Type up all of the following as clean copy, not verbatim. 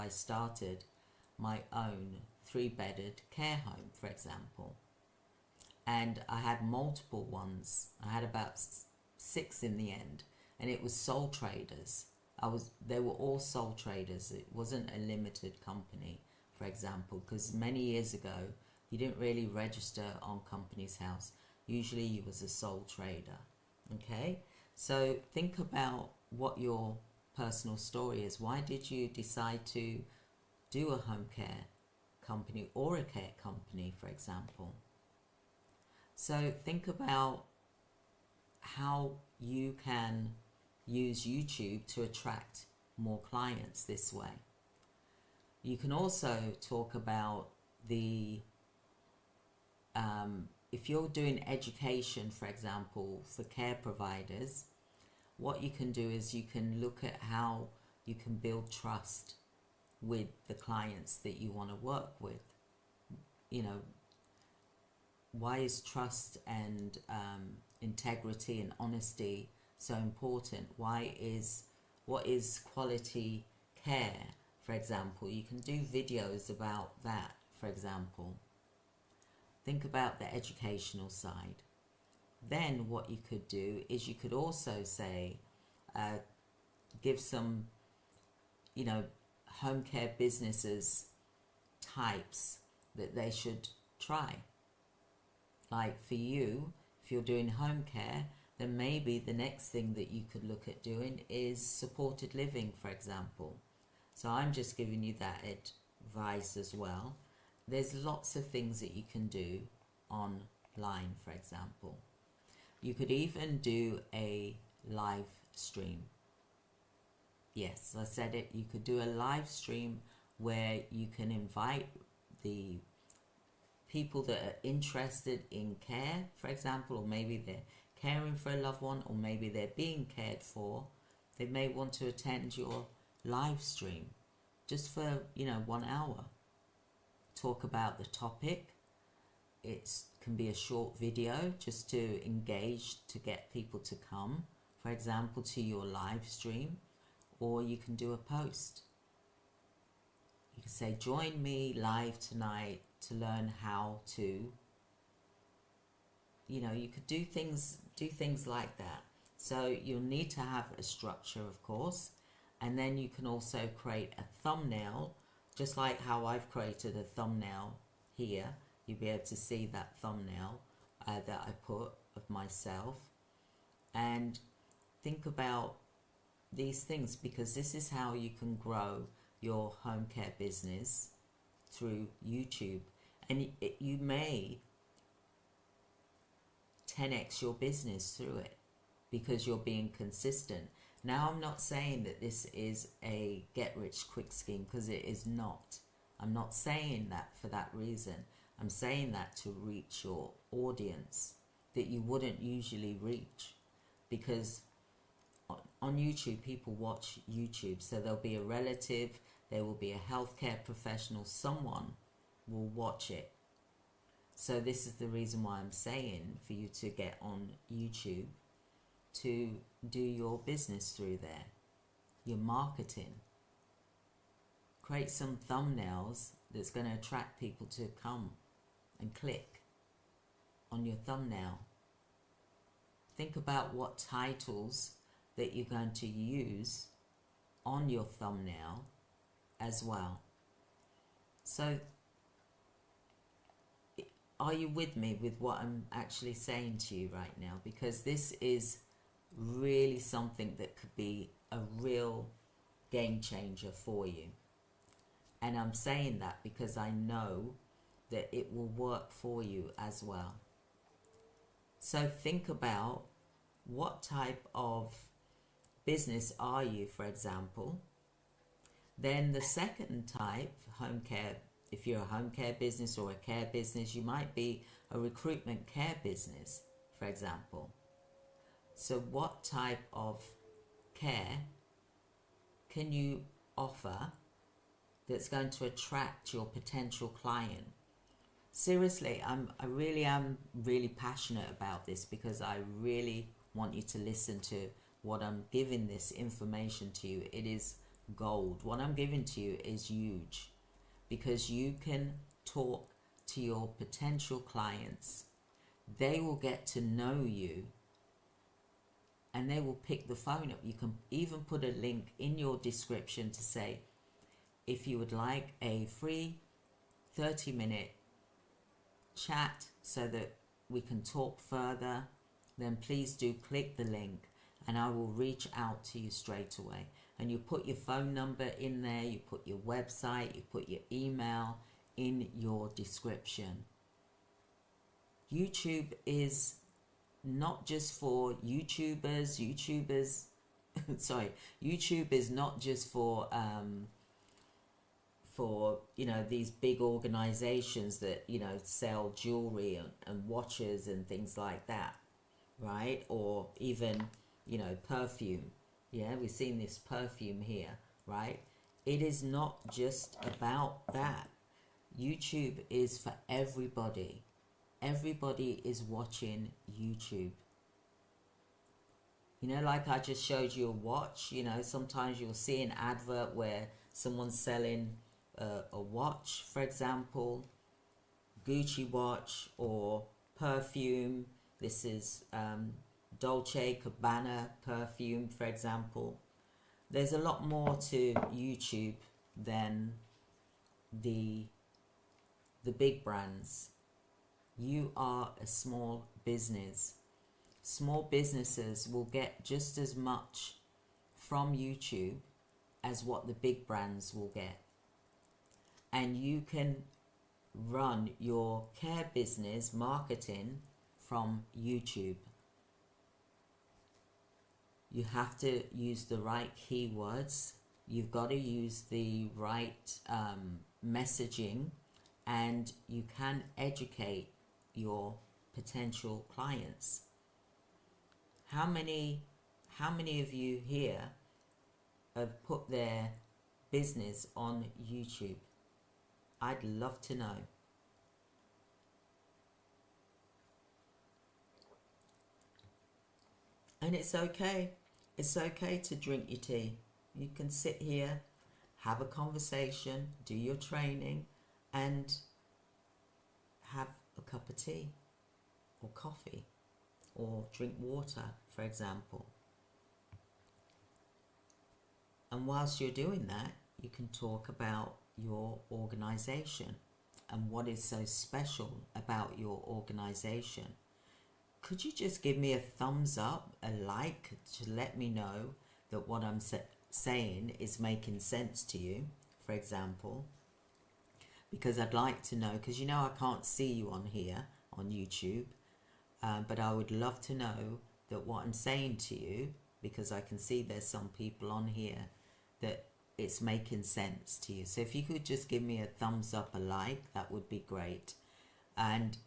I started my own 3-bedded care home, for example. And I had multiple ones. I had about 6 in the end, and it was sole traders. They were all sole traders. It wasn't a limited company, for example, because many years ago you didn't really register on Companies House. Usually you was a sole trader. Okay, so think about what your personal story is. Why did you decide to do a home care company or a care company, for example? So think about how you can use YouTube to attract more clients this way. You can also talk about the if you're doing education, for example, for care providers, what you can do is you can look at how you can build trust with the clients that you want to work with. You know, why is trust and integrity and honesty so important? What is quality care, for example? You can do videos about that, for example. Think about the educational side. Then what you could do is you could also say, give some, home care businesses types that they should try. Like for you, if you're doing home care, then maybe the next thing that you could look at doing is supported living, for example. So I'm just giving you that advice as well. There's lots of things that you can do online, for example. You could even do a live stream. Yes, I said it. You could do a live stream where you can invite the people that are interested in care, for example, or maybe they're caring for a loved one, or maybe they're being cared for. They may want to attend your live stream just for 1 hour. Talk about the topic. It can be a short video just to engage, to get people to come, for example, to your live stream. Or you can do a post. You can say, join me live tonight to learn how to, you could do things like that. So you'll need to have a structure, of course, and then you can also create a thumbnail, just like how I've created a thumbnail here. You'll be able to see that thumbnail that I put of myself, and think about these things, because this is how you can grow your home care business through YouTube, and you may 10x your business through it because you're being consistent. Now, I'm not saying that this is a get-rich-quick scheme, because it is not. I'm not saying that for that reason. I'm saying that to reach your audience that you wouldn't usually reach, because on YouTube, people watch YouTube, so there'll be a relative, there will be a healthcare professional, someone will watch it. So this is the reason why I'm saying for you to get on YouTube, to do your business through there, your marketing. Create some thumbnails that's going to attract people to come and click on your thumbnail. Think about what titles that you're going to use on your thumbnail as well. So are you with me with what I'm actually saying to you right now? Because this is really something that could be a real game changer for you. And I'm saying that because I know that it will work for you as well. So think about what type of business are you, for example. Then the second type, home care, if you're a home care business or a care business, you might be a recruitment care business, for example. So what type of care can you offer that's going to attract your potential client? Seriously, I really am really passionate about this, because I really want you to listen to what I'm giving this information to you. It is gold. What I'm giving to you is huge, because you can talk to your potential clients. They will get to know you and they will pick the phone up. You can even put a link in your description to say, if you would like a free 30-minute chat so that we can talk further, then please do click the link and I will reach out to you straight away. And you put your phone number in there, you put your website, you put your email in your description. YouTube is not just for YouTubers. Sorry, YouTube is not just for these big organizations that sell jewelry and watches and things like that, right? Or even perfume. Yeah, we've seen this perfume here, right? It is not just about that. YouTube is for everybody. Everybody is watching YouTube. Like I just showed you a watch. Sometimes you'll see an advert where someone's selling a watch, for example, Gucci watch or perfume. This is Dolce Gabbana perfume, for example. There's a lot more to YouTube than the big brands. You are a small business. Small businesses will get just as much from YouTube as what the big brands will get. And you can run your care business marketing from YouTube. You have to use the right keywords. You've got to use the right messaging, and you can educate your potential clients. How many of you here have put their business on YouTube? I'd love to know. And it's okay. It's okay to drink your tea. You can sit here, have a conversation, do your training, and have a cup of tea or coffee or drink water, for example. And whilst you're doing that, you can talk about your organization and what is so special about your organization. Could you just give me a thumbs up, a like, to let me know that what I'm saying is making sense to you, for example? Because I'd like to know, because I can't see you on here, on YouTube, but I would love to know that what I'm saying to you, because I can see there's some people on here, that it's making sense to you. So if you could just give me a thumbs up, a like, that would be great. And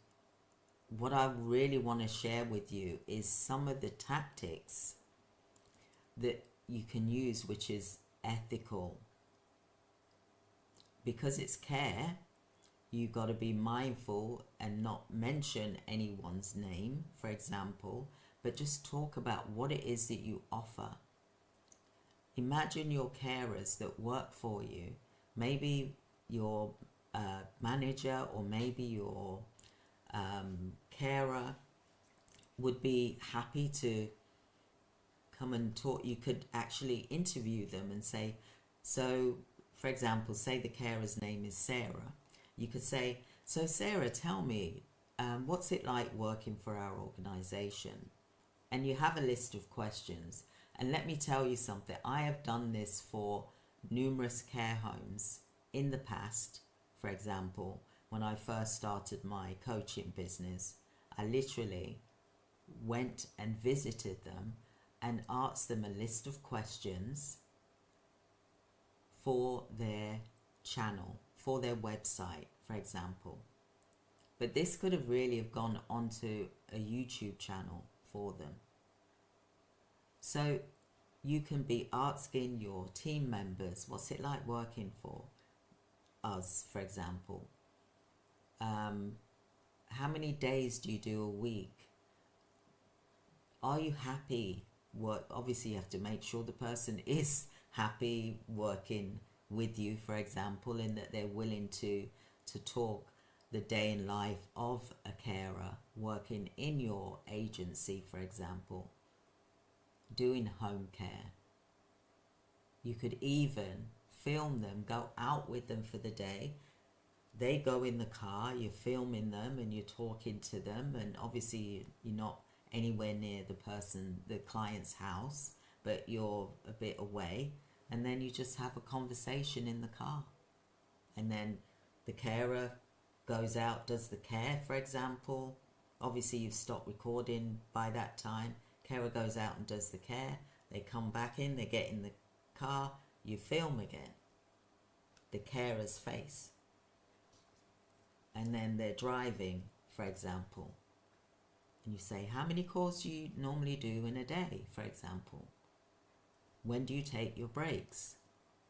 what I really want to share with you is some of the tactics that you can use, which is ethical. Because it's care, you've got to be mindful and not mention anyone's name, for example, but just talk about what it is that you offer. Imagine your carers that work for you, maybe your manager or maybe your carer would be happy to come and talk. You could actually interview them and say, so for example, say the carer's name is Sarah. You could say, so Sarah, tell me, what's it like working for our organization? And you have a list of questions. And let me tell you something, I have done this for numerous care homes in the past. For example, when I first started my coaching business, I literally went and visited them and asked them a list of questions for their channel, for their website, for example. But this could have really have gone onto a YouTube channel for them. So you can be asking your team members, what's it like working for us, for example? How many days do you do a week? Are you happy? Obviously you have to make sure the person is happy working with you, for example, in that they're willing to talk the day in life of a carer working in your agency, for example, doing home care. You could even film them, go out with them for the day. They go in the car, you're filming them and you're talking to them, and obviously you're not anywhere near the client's house, but you're a bit away, and then you just have a conversation in the car. And then the carer goes out, does the care, for example. Obviously you've stopped recording by that time. Carer goes out and does the care. They come back in, they get in the car, you film again the carer's face. And then they're driving, for example. And you say, how many calls do you normally do in a day, for example? When do you take your breaks?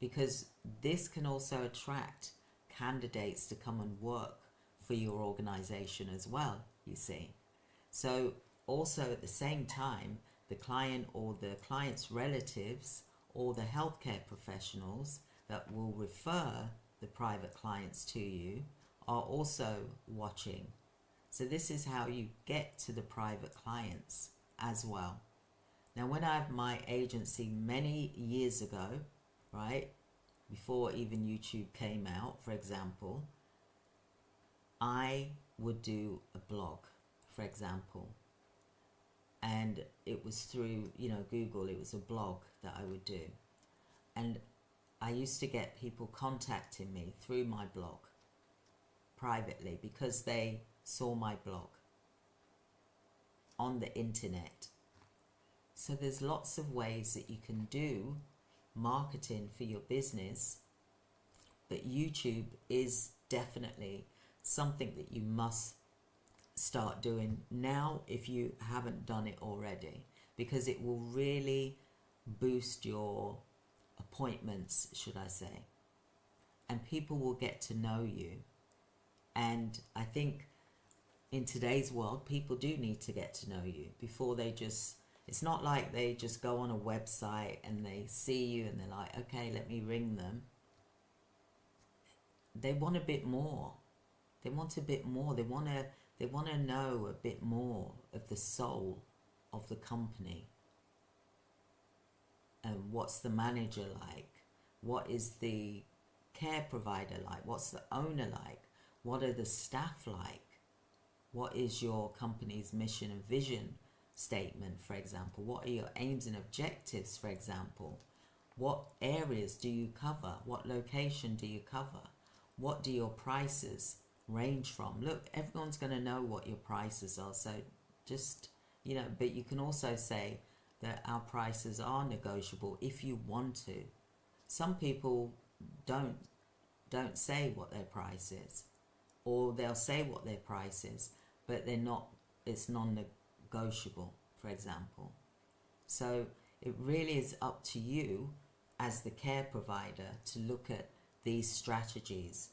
Because this can also attract candidates to come and work for your organization as well, you see. So also at the same time, the client or the client's relatives or the healthcare professionals that will refer the private clients to you are also watching. So this is how you get to the private clients as well. Now, when I had my agency many years ago, right, before even YouTube came out, for example, I would do a blog, for example. And it was through, Google, it was a blog that I would do. And I used to get people contacting me through my blog privately because they saw my blog on the internet. So there's lots of ways that you can do marketing for your business, but YouTube is definitely something that you must start doing now if you haven't done it already, because it will really boost your appointments, should I say, and people will get to know you. And I think in today's world, people do need to get to know you before they just, it's not like they just go on a website and they see you and they're like, okay, let me ring them. They want a bit more. They want a bit more. They want to know a bit more of the soul of the company. And what's the manager like? What is the care provider like? What's the owner like? What are the staff like? What is your company's mission and vision statement, for example? What are your aims and objectives, for example? What areas do you cover? What location do you cover? What do your prices range from? Look, everyone's going to know what your prices are, so just, but you can also say that our prices are negotiable if you want to. Some people don't say what their price is, or they'll say what their price is, but it's non-negotiable, for example. So it really is up to you as the care provider to look at these strategies